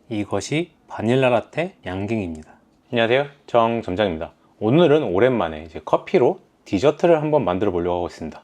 이것이 바닐라 라떼 양갱입니다. 안녕하세요, 정점장입니다. 오늘은 오랜만에 이제 커피로 디저트를 한번 만들어 보려고 하고 있습니다.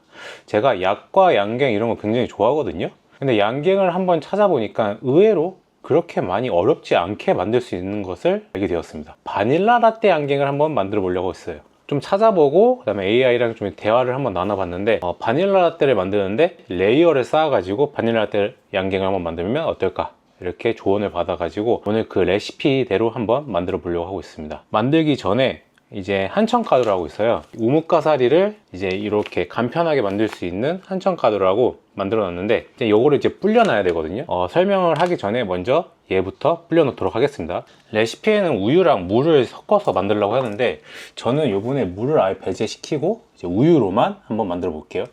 제가 약과 양갱 이런 거 굉장히 좋아하거든요. 근데 양갱을 한번 찾아보니까 의외로 그렇게 많이 어렵지 않게 만들 수 있는 것을 알게 되었습니다. 바닐라 라떼 양갱을 한번 만들어 보려고 했어요. 좀 찾아보고 그다음에 AI랑 좀 대화를 한번 나눠봤는데 바닐라 라떼를 만드는데 레이어를 쌓아가지고 바닐라 라떼 양갱을 한번 만들면 어떨까, 이렇게 조언을 받아가지고 오늘 그 레시피대로 한번 만들어 보려고 하고 있습니다. 만들기 전에 이제 한천가루라고 있어요. 우뭇가사리를 이제 이렇게 간편하게 만들 수 있는 한천가루라고 만들어 놨는데, 이제 요거를 이제 불려 놔야 되거든요. 설명을 하기 전에 먼저 얘부터 불려 놓도록 하겠습니다. 레시피에는 우유랑 물을 섞어서 만들려고 하는데, 저는 요번에 물을 아예 배제시키고 이제 우유로만 한번 만들어 볼게요.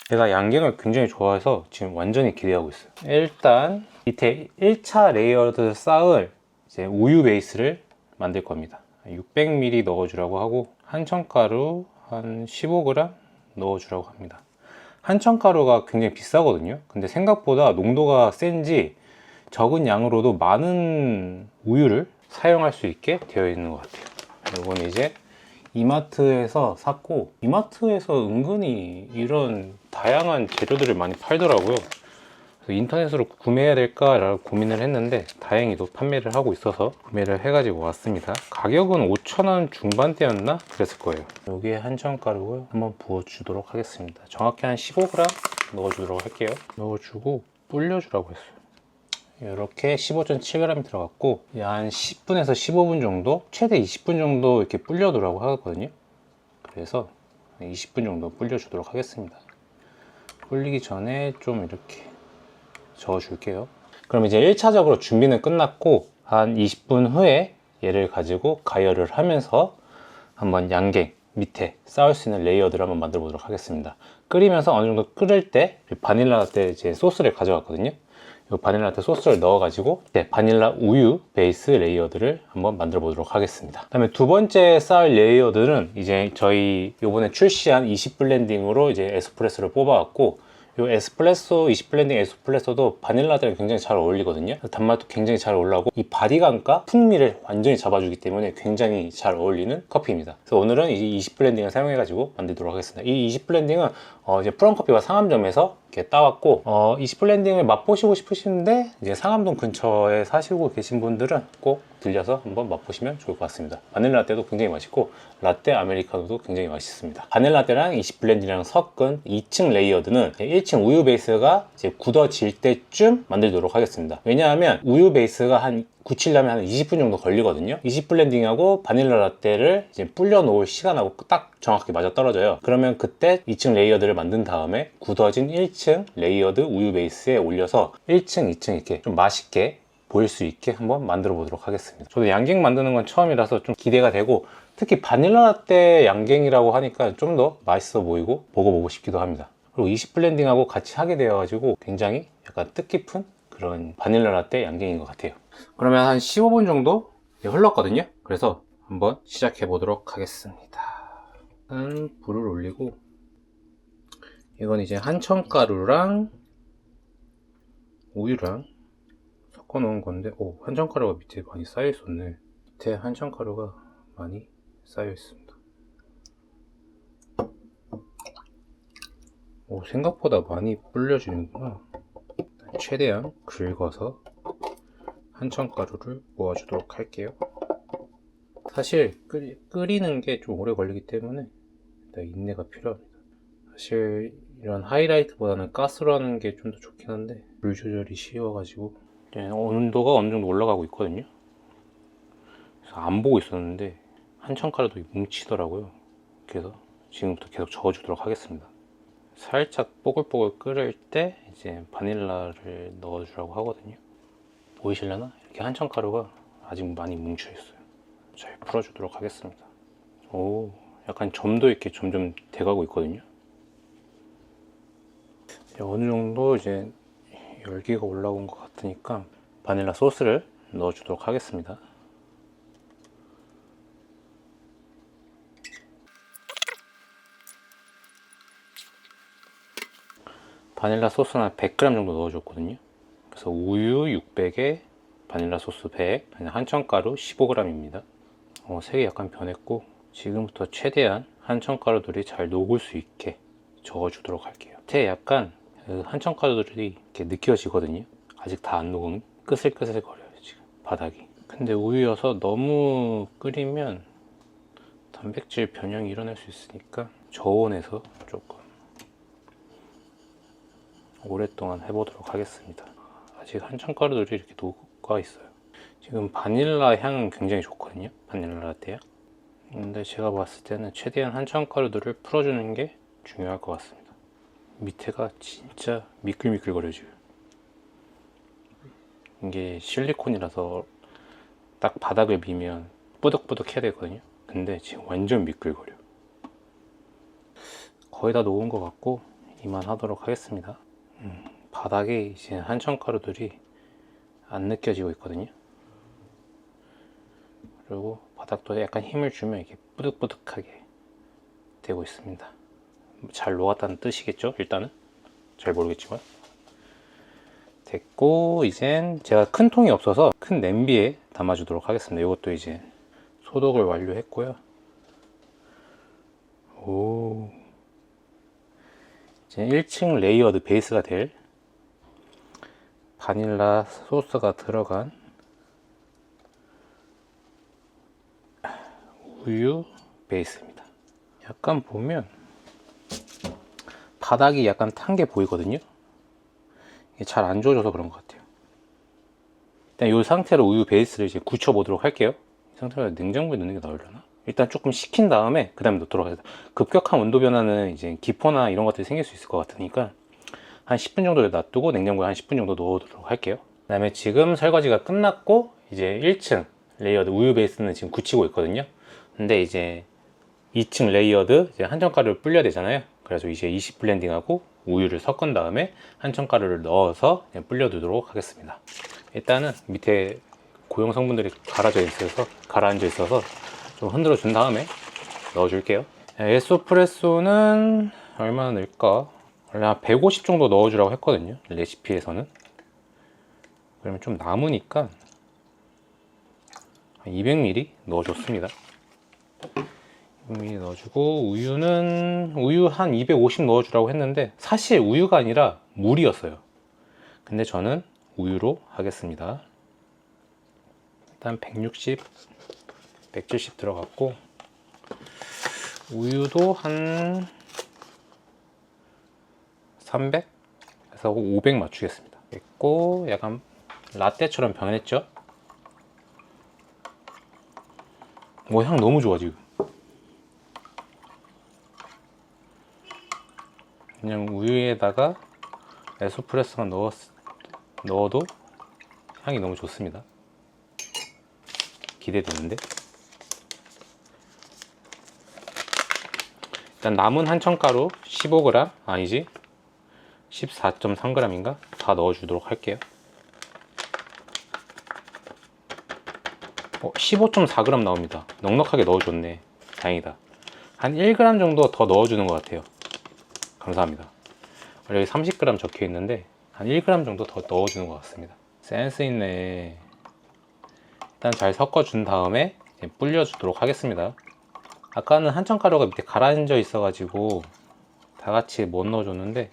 제가 양갱을 굉장히 좋아해서 지금 완전히 기대하고 있어요. 일단 밑에 1차 레이어드 쌓을 이제 우유 베이스를 만들 겁니다. 600ml 넣어주라고 하고, 한천가루 한 15g 넣어주라고 합니다. 한천가루가 굉장히 비싸거든요. 근데 생각보다 농도가 센지 적은 양으로도 많은 우유를 사용할 수 있게 되어 있는 것 같아요. 이건 이제 이마트에서 샀고, 이마트에서 은근히 이런 다양한 재료들을 많이 팔더라고요. 그래서 인터넷으로 구매해야 될까라고 고민을 했는데 다행히도 판매를 하고 있어서 구매를 해가지고 왔습니다. 가격은 5,000원 중반대였나? 그랬을 거예요. 여기에 한천가루를 한번 부어주도록 하겠습니다. 정확히 한 15g 넣어주도록 할게요. 넣어주고 불려주라고 했어요. 이렇게 15.7g 들어갔고, 한 10분에서 15분 정도, 최대 20분 정도 이렇게 불려두라고 하거든요. 그래서 20분 정도 불려주도록 하겠습니다. 불리기 전에 좀 이렇게 저어줄게요. 그럼 이제 1차적으로 준비는 끝났고, 한 20분 후에 얘를 가지고 가열을 하면서 한번 양갱 밑에 쌓을 수 있는 레이어드를 한번 만들어 보도록 하겠습니다. 끓이면서 어느 정도 끓을 때 바닐라 라떼 이제 소스를 가져왔거든요. 이 바닐라 라떼 소스를 넣어가지고 바닐라 우유 베이스 레이어드를 한번 만들어 보도록 하겠습니다. 그 다음에 두 번째 쌓을 레이어드는 이제 저희 요번에 출시한 20블렌딩으로 이제 에스프레소를 뽑아왔고, 이 에스프레소 20블렌딩 에스프레소도 바닐라 라떼랑 굉장히 잘 어울리거든요. 단맛도 굉장히 잘 올라오고, 이 바디감과 풍미를 완전히 잡아주기 때문에 굉장히 잘 어울리는 커피입니다. 그래서 오늘은 이 20블렌딩을 사용해가지고 만들도록 하겠습니다. 이 20블렌딩은 이제 프롬커피와 상암점에서 이렇게 따왔고, 20블렌딩을 맛보시고 싶으신데 이제 상암동 근처에 사시고 계신 분들은 꼭 들려서 한번 맛보시면 좋을 것 같습니다. 바닐라 라떼도 굉장히 맛있고 라떼 아메리카노도 굉장히 맛있습니다. 바닐라 라떼랑 20블렌딩이랑 섞은 2층 레이어드는 1층 우유 베이스가 이제 굳어질 때쯤 만들도록 하겠습니다. 왜냐하면 우유 베이스가 한 굳히려면 한 20분 정도 걸리거든요. 20블렌딩하고 바닐라 라떼를 이제 불려 놓을 시간하고 딱 정확히 맞아 떨어져요. 그러면 그때 2층 레이어드를 만든 다음에 굳어진 1층 레이어드 우유 베이스에 올려서 1층, 2층 이렇게 좀 맛있게 보일 수 있게 한번 만들어 보도록 하겠습니다. 저도 양갱 만드는 건 처음이라서 좀 기대가 되고, 특히 바닐라 라떼 양갱이라고 하니까 좀 더 맛있어 보이고 먹어보고 싶기도 합니다. 그리고 20블렌딩하고 같이 하게 되어가지고 굉장히 약간 뜻깊은 그런 바닐라 라떼 양갱인 것 같아요. 그러면 한 15분 정도 흘렀거든요. 그래서 한번 시작해 보도록 하겠습니다. 불을 올리고, 이건 이제 한천가루랑 우유랑 섞어 놓은 건데, 한천가루가 밑에 많이 쌓여 있었네. 밑에 한천가루가 많이 쌓여 있습니다. 생각보다 많이 불려지는구나. 최대한 긁어서 한천가루를 모아주도록 할게요. 사실 끓이는 게 좀 오래 걸리기 때문에 일단 인내가 필요합니다. 사실 이런 하이라이트보다는 가스로 하는 게 좀 더 좋긴 한데, 물 조절이 쉬워가지고 온도가 어느 정도 올라가고 있거든요. 그래서 안 보고 있었는데 한천가루도 뭉치더라고요. 그래서 지금부터 계속 저어주도록 하겠습니다. 살짝 뽀글뽀글 끓을 때 이제 바닐라를 넣어주라고 하거든요. 보이실려나? 이렇게 한천가루가 아직 많이 뭉쳐 있어요. 잘 풀어주도록 하겠습니다. 약간 점도 이렇게 점점 돼가고 있거든요. 어느 정도 이제 열기가 올라온 것 같으니까 바닐라 소스를 넣어주도록 하겠습니다. 바닐라 소스는 한 100g 정도 넣어줬거든요. 그래서 우유 600에 바닐라 소스 100, 한천가루 15g입니다. 색이 약간 변했고 지금부터 최대한 한천가루들이 잘 녹을 수 있게 저어주도록 할게요. 밑에 약간 한천가루들이 이렇게 느껴지거든요. 아직 다 안 녹은 끄슬끄슬 거려요 지금 바닥이. 근데 우유여서 너무 끓이면 단백질 변형이 일어날 수 있으니까 저온에서 조금 오랫동안 해보도록 하겠습니다. 아직 한천가루들이 이렇게 녹아 있어요. 지금 바닐라 향은 굉장히 좋거든요, 바닐라 라떼야. 근데 제가 봤을 때는 최대한 한천가루들을 풀어주는 게 중요할 것 같습니다. 밑에가 진짜 미끌미끌거려져요. 이게 실리콘이라서 딱 바닥을 미면 뿌덕뿌덕 해야 되거든요. 근데 지금 완전 미끌거려. 거의 다 녹은 것 같고 이만 하도록 하겠습니다. 바닥에 이제 한천가루들이 안 느껴지고 있거든요. 그리고 바닥도 약간 힘을 주면 이렇게 뿌득뿌득하게 되고 있습니다. 잘 녹았다는 뜻이겠죠? 일단은 잘 모르겠지만 됐고, 이젠 제가 큰 통이 없어서 큰 냄비에 담아주도록 하겠습니다. 이것도 이제 소독을 완료했고요. 오, 이제 1층 레이어드 베이스가 될 바닐라 소스가 들어간 우유 베이스입니다. 약간 보면 바닥이 약간 탄 게 보이거든요. 이게 잘 안 저어져서 그런 것 같아요. 일단 이 상태로 우유 베이스를 이제 굳혀보도록 할게요. 이 상태로 냉장고에 넣는 게 나으려나? 일단 조금 식힌 다음에 그 다음에 넣도록 하겠습니다. 급격한 온도 변화는 이제 기포나 이런 것들이 생길 수 있을 것 같으니까 한 10분 정도 놔두고 냉장고에 한 10분 정도 넣어두도록 할게요. 그 다음에 지금 설거지가 끝났고 이제 1층 레이어드 우유 베이스는 지금 굳히고 있거든요. 근데 이제 2층 레이어드 이제 한정가루를 불려야 되잖아요. 그래서 이제 20 블렌딩하고 우유를 섞은 다음에 한정가루를 넣어서 불려두도록 하겠습니다. 일단은 밑에 고형 성분들이 가라앉아 있어서 좀 흔들어 준 다음에 넣어줄게요. 에스프레소는 얼마나 넣을까? 원래 한 150 정도 넣어주라고 했거든요, 레시피에서는. 그러면 좀 남으니까 한 200ml 넣어줬습니다. 200ml 넣어주고, 우유 한 250 넣어주라고 했는데 사실 우유가 아니라 물이었어요. 근데 저는 우유로 하겠습니다. 일단 160, 170 들어갔고, 우유도 한 300? 그래서 500 맞추겠습니다. 됐고, 약간 라떼처럼 변했죠? 향 너무 좋아 지금. 그냥 우유에다가 에스프레소만 넣어도 향이 너무 좋습니다. 기대되는데. 일단 남은 한천가루 15g, 아니지 14.3g인가 다 넣어주도록 할게요. 15.4g 나옵니다. 넉넉하게 넣어줬네. 다행이다. 한 1g 정도 더 넣어주는 것 같아요. 감사합니다. 원래 여기 30g 적혀 있는데 한 1g 정도 더 넣어주는 것 같습니다. 센스 있네. 일단 잘 섞어준 다음에 불려주도록 하겠습니다. 아까는 한천가루가 밑에 가라앉아 있어가지고 다 같이 못 넣어줬는데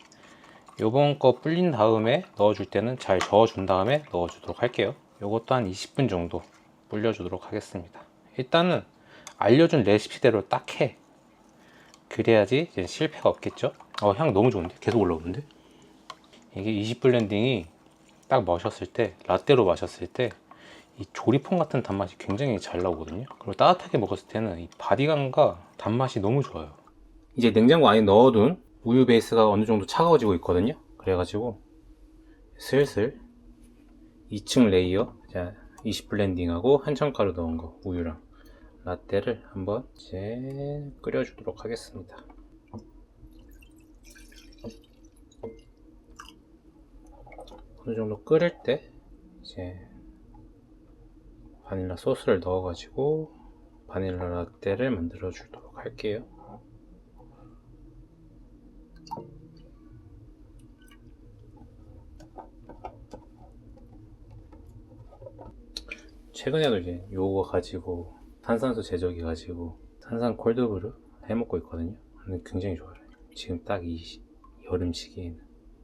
요번 거 불린 다음에 넣어줄 때는 잘 저어준 다음에 넣어주도록 할게요. 요것도 한 20분 정도 불려주도록 하겠습니다. 일단은 알려준 레시피대로 딱 해. 그래야지 이제 실패가 없겠죠. 향 너무 좋은데? 계속 올라오는데? 이게 20 블렌딩이 딱 마셨을 때, 라떼로 마셨을 때 이 조리퐁 같은 단맛이 굉장히 잘 나오거든요. 그리고 따뜻하게 먹었을 때는 이 바디감과 단맛이 너무 좋아요. 이제 냉장고 안에 넣어둔 우유 베이스가 어느 정도 차가워지고 있거든요. 그래가지고 슬슬 2층 레이어 20 블렌딩하고 한천가루 넣은 거 우유랑 라떼를 한번 이제 끓여주도록 하겠습니다. 어느 정도 끓을 때 이제 바닐라 소스를 넣어가지고 바닐라 라떼를 만들어 주도록 할게요. 최근에도 이제 요거 가지고 탄산수 제조기 가지고 탄산 콜드브루 해먹고 있거든요. 근데 굉장히 좋아요. 지금 딱 이 여름 시기에는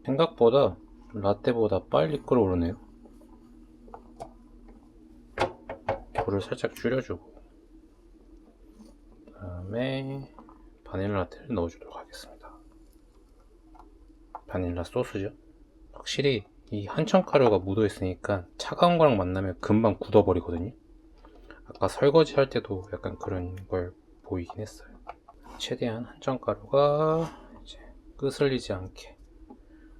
생각보다 라떼보다 빨리 끓어오르네요. 불을 살짝 줄여주고 그 다음에 바닐라 라떼를 넣어주도록 하겠습니다. 바닐라 소스죠. 확실히 이 한천가루가 묻어있으니까 차가운 거랑 만나면 금방 굳어버리거든요. 아까 설거지 할 때도 약간 그런 걸 보이긴 했어요. 최대한 한천가루가 이제 끄슬리지 않게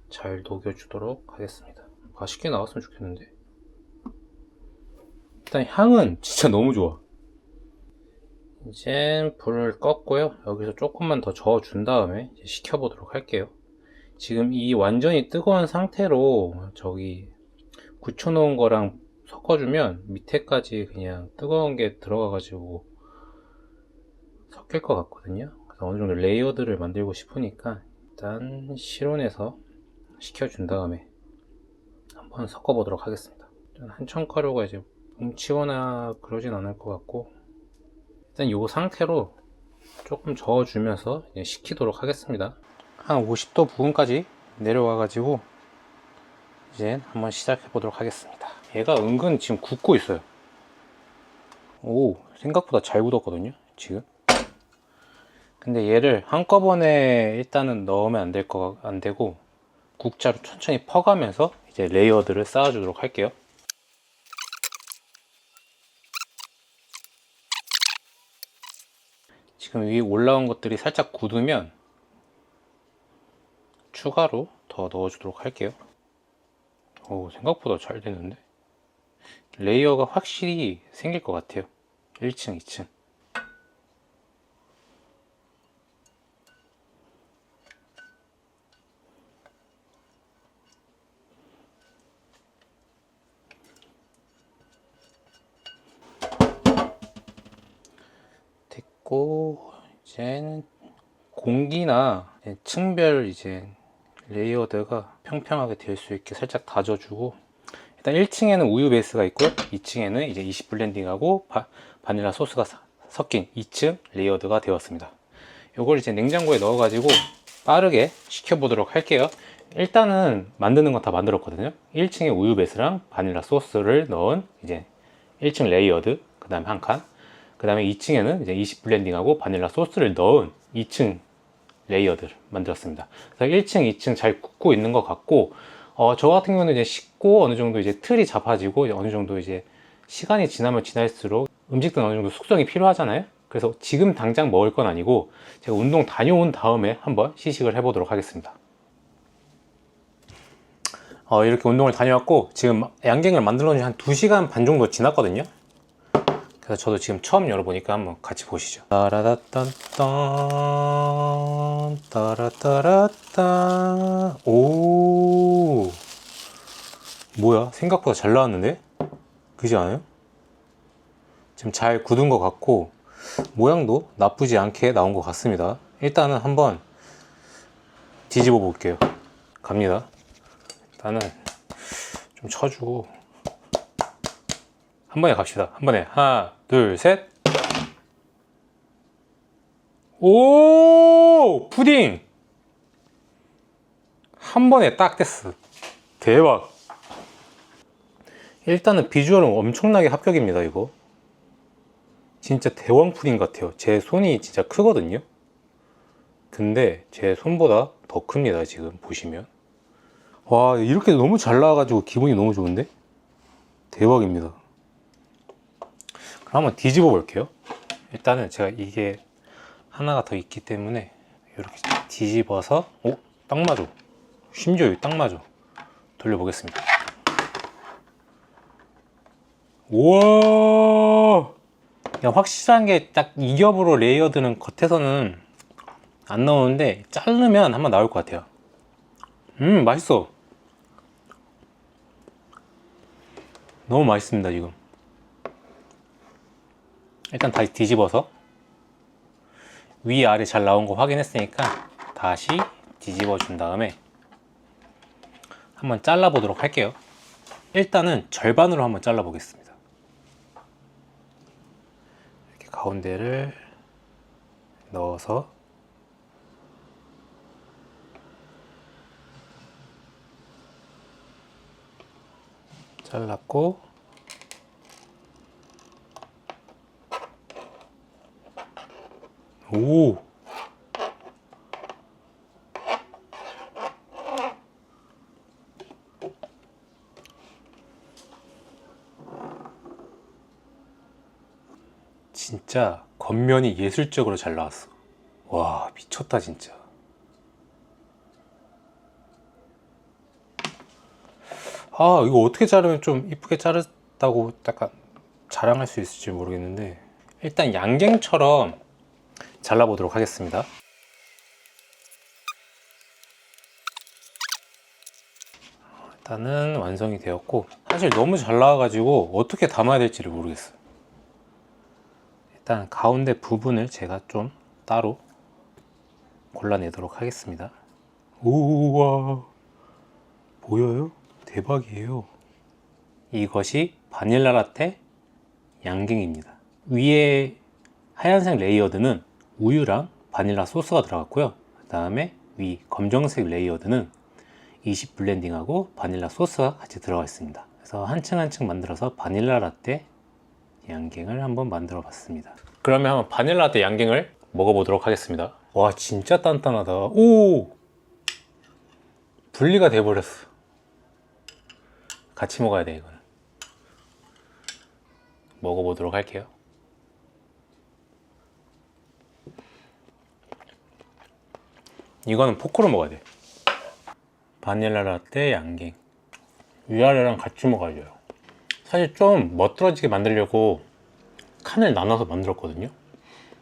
잘 녹여주도록 하겠습니다. 맛있게 나왔으면 좋겠는데. 일단 향은 진짜 너무 좋아. 이제 불을 껐고요. 여기서 조금만 더 저어준 다음에 이제 식혀보도록 할게요. 지금 이 완전히 뜨거운 상태로 저기 굳혀놓은 거랑 섞어주면 밑에까지 그냥 뜨거운 게 들어가가지고 섞일 것 같거든요. 그래서 어느 정도 레이어드를 만들고 싶으니까 일단 실온에서 식혀준 다음에 한번 섞어보도록 하겠습니다. 한천가루가 이제 뭉치거나 그러진 않을 것 같고 일단 이 상태로 조금 저어주면서 이제 식히도록 하겠습니다. 한 50도 부근까지 내려와가지고 이제 한번 시작해 보도록 하겠습니다. 얘가 은근 지금 굽고 있어요. 오, 생각보다 잘 굳었거든요 지금. 근데 얘를 한꺼번에 일단은 넣으면 안 되고 국자로 천천히 퍼가면서 이제 레이어드를 쌓아주도록 할게요. 지금 위에 올라온 것들이 살짝 굳으면 추가로 더 넣어주도록 할게요. 오, 생각보다 잘 되는데? 레이어가 확실히 생길 것 같아요. 1층, 2층. 됐고, 이제는 공기나 층별 이제 레이어드가 평평하게 될 수 있게 살짝 다져주고, 일단 1층에는 우유 베이스가 있고요. 2층에는 이제 20 블렌딩하고 바닐라 소스가 섞인 2층 레이어드가 되었습니다. 이걸 이제 냉장고에 넣어가지고 빠르게 식혀보도록 할게요. 일단은 만드는 건 다 만들었거든요. 1층에 우유 베이스랑 바닐라 소스를 넣은 이제 1층 레이어드, 그 다음에 한 칸, 그 다음에 2층에는 이제 20 블렌딩하고 바닐라 소스를 넣은 2층 레이어드를 만들었습니다. 그래서 1층, 2층 잘 굽고 있는 것 같고, 저 같은 경우는 이제 식고 어느 정도 이제 틀이 잡아지고 어느 정도 이제 시간이 지나면 지날수록 음식들은 어느 정도 숙성이 필요하잖아요. 그래서 지금 당장 먹을 건 아니고 제가 운동 다녀온 다음에 한번 시식을 해보도록 하겠습니다. 이렇게 운동을 다녀왔고 지금 양갱을 만들어 놓은 지 한 2시간 반 정도 지났거든요. 그래서 저도 지금 처음 열어보니까 한번 같이 보시죠. 따라다딴딴 따라따라따. 오, 뭐야, 생각보다 잘 나왔는데? 그지 않아요? 지금 잘 굳은 것 같고 모양도 나쁘지 않게 나온 것 같습니다. 일단은 한번 뒤집어 볼게요. 갑니다. 일단은 좀 쳐주고 한 번에 갑시다. 한 번에 하나 둘 셋. 오, 푸딩 한 번에 딱 됐어. 대박. 일단은 비주얼은 엄청나게 합격입니다. 이거 진짜 대왕 푸딩 같아요. 제 손이 진짜 크거든요. 근데 제 손보다 더 큽니다. 지금 보시면. 와, 이렇게 너무 잘 나와가지고 기분이 너무 좋은데? 대박입니다. 그럼 한번 뒤집어 볼게요. 일단은 제가 이게 하나가 더 있기 때문에 이렇게 뒤집어서, 오, 딱 맞아. 심지어 딱 맞아. 돌려보겠습니다. 우와, 그냥 확실한 게 딱 이 겹으로 레이어드는 겉에서는 안 나오는데 자르면 한번 나올 것 같아요. 맛있어. 너무 맛있습니다. 지금 일단 다시 뒤집어서 위아래 잘 나온 거 확인했으니까 다시 뒤집어 준 다음에 한번 잘라 보도록 할게요. 일단은 절반으로 한번 잘라 보겠습니다. 가운데를 넣어서 잘랐고, 오! 진짜 겉면이 예술적으로 잘 나왔어. 와, 미쳤다 진짜. 아, 이거 어떻게 자르면 좀 이쁘게 자르다고 약간 자랑할 수 있을지 모르겠는데, 일단 양갱처럼 잘라보도록 하겠습니다. 일단은 완성이 되었고, 사실 너무 잘 나와가지고 어떻게 담아야 될지를 모르겠어요. 일단 가운데 부분을 제가 좀 따로 골라내도록 하겠습니다. 우와, 보여요? 대박이에요. 이것이 바닐라 라떼 양갱입니다. 위에 하얀색 레이어드는 우유랑 바닐라 소스가 들어갔고요. 그 다음에 위 검정색 레이어드는 20 블렌딩하고 바닐라 소스가 같이 들어가 있습니다. 그래서 한 층 한 층 만들어서 바닐라 라떼 양갱을 한번 만들어 봤습니다. 그러면 한번 바닐라 라떼 양갱을 먹어보도록 하겠습니다. 와, 진짜 단단하다. 오! 분리가 돼버렸어. 같이 먹어야 돼, 이거는. 먹어보도록 할게요. 이거는 포크로 먹어야 돼. 바닐라 라떼 양갱. 위아래랑 같이 먹어야 돼요. 사실 좀 멋들어지게 만들려고 칸을 나눠서 만들었거든요.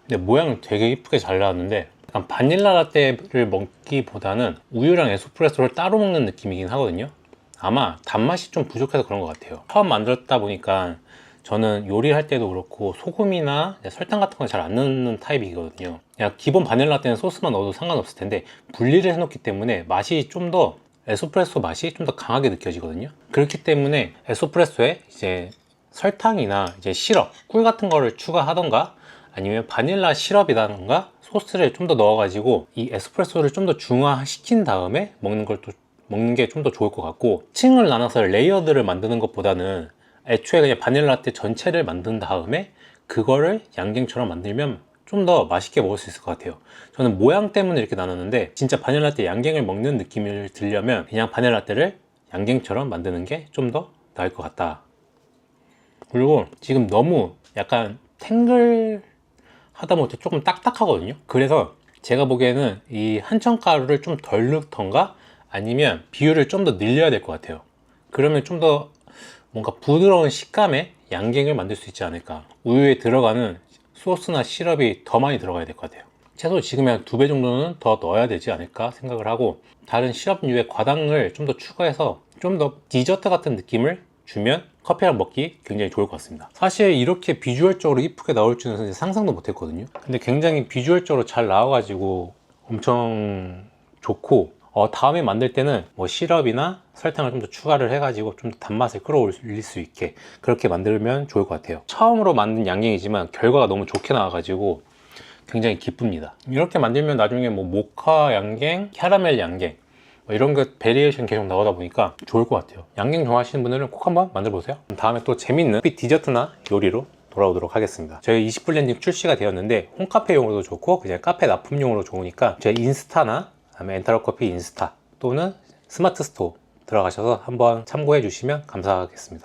근데 모양은 되게 이쁘게 잘 나왔는데, 약간 바닐라 라떼를 먹기보다는 우유랑 에스프레소를 따로 먹는 느낌이긴 하거든요. 아마 단맛이 좀 부족해서 그런 것 같아요. 처음 만들었다 보니까 저는 요리할 때도 그렇고 소금이나 설탕 같은 건 잘 안 넣는 타입이거든요. 그냥 기본 바닐라 라떼는 소스만 넣어도 상관없을 텐데, 분리를 해놓기 때문에 맛이 좀 더, 에스프레소 맛이 좀 더 강하게 느껴지거든요. 그렇기 때문에 에스프레소에 이제 설탕이나 이제 시럽, 꿀 같은 거를 추가하던가, 아니면 바닐라 시럽이라던가 소스를 좀 더 넣어가지고 이 에스프레소를 좀 더 중화시킨 다음에 먹는 게 좀 더 좋을 것 같고, 층을 나눠서 레이어드를 만드는 것보다는 애초에 그냥 바닐라 라떼 전체를 만든 다음에 그거를 양갱처럼 만들면 좀 더 맛있게 먹을 수 있을 것 같아요. 저는 모양 때문에 이렇게 나눴는데, 진짜 바닐라 라떼 양갱을 먹는 느낌을 들려면 그냥 바닐라 라떼를 양갱처럼 만드는 게 좀 더 나을 것 같다. 그리고 지금 너무 약간 탱글 하다 못해 조금 딱딱하거든요. 그래서 제가 보기에는 이 한천가루를 좀 덜 넣던가, 아니면 비율을 좀 더 늘려야 될 것 같아요. 그러면 좀 더 뭔가 부드러운 식감의 양갱을 만들 수 있지 않을까. 우유에 들어가는 소스나 시럽이 더 많이 들어가야 될 것 같아요. 최소 지금의 한 2배 정도는 더 넣어야 되지 않을까 생각을 하고, 다른 시럽류의 과당을 좀 더 추가해서 좀 더 디저트 같은 느낌을 주면 커피랑 먹기 굉장히 좋을 것 같습니다. 사실 이렇게 비주얼적으로 이쁘게 나올 줄은 상상도 못 했거든요. 근데 굉장히 비주얼적으로 잘 나와가지고 엄청 좋고, 다음에 만들 때는 뭐 시럽이나 설탕을 좀 더 추가를 해가지고 좀 더 단맛을 끌어올릴 수 있게 그렇게 만들면 좋을 것 같아요. 처음으로 만든 양갱이지만 결과가 너무 좋게 나와가지고 굉장히 기쁩니다. 이렇게 만들면 나중에 뭐 모카 양갱, 캐러멜 양갱 뭐 이런 거 베리에이션 계속 나오다 보니까 좋을 것 같아요. 양갱 좋아하시는 분들은 꼭 한번 만들어 보세요. 다음에 또 재밌는 디저트나 요리로 돌아오도록 하겠습니다. 저희 20블렌딩 출시가 되었는데 홈카페용으로도 좋고 그냥 카페 납품용으로 좋으니까 저희 인스타나 다음에 엔타로커피 인스타 또는 스마트 스토어 들어가셔서 한번 참고해 주시면 감사하겠습니다.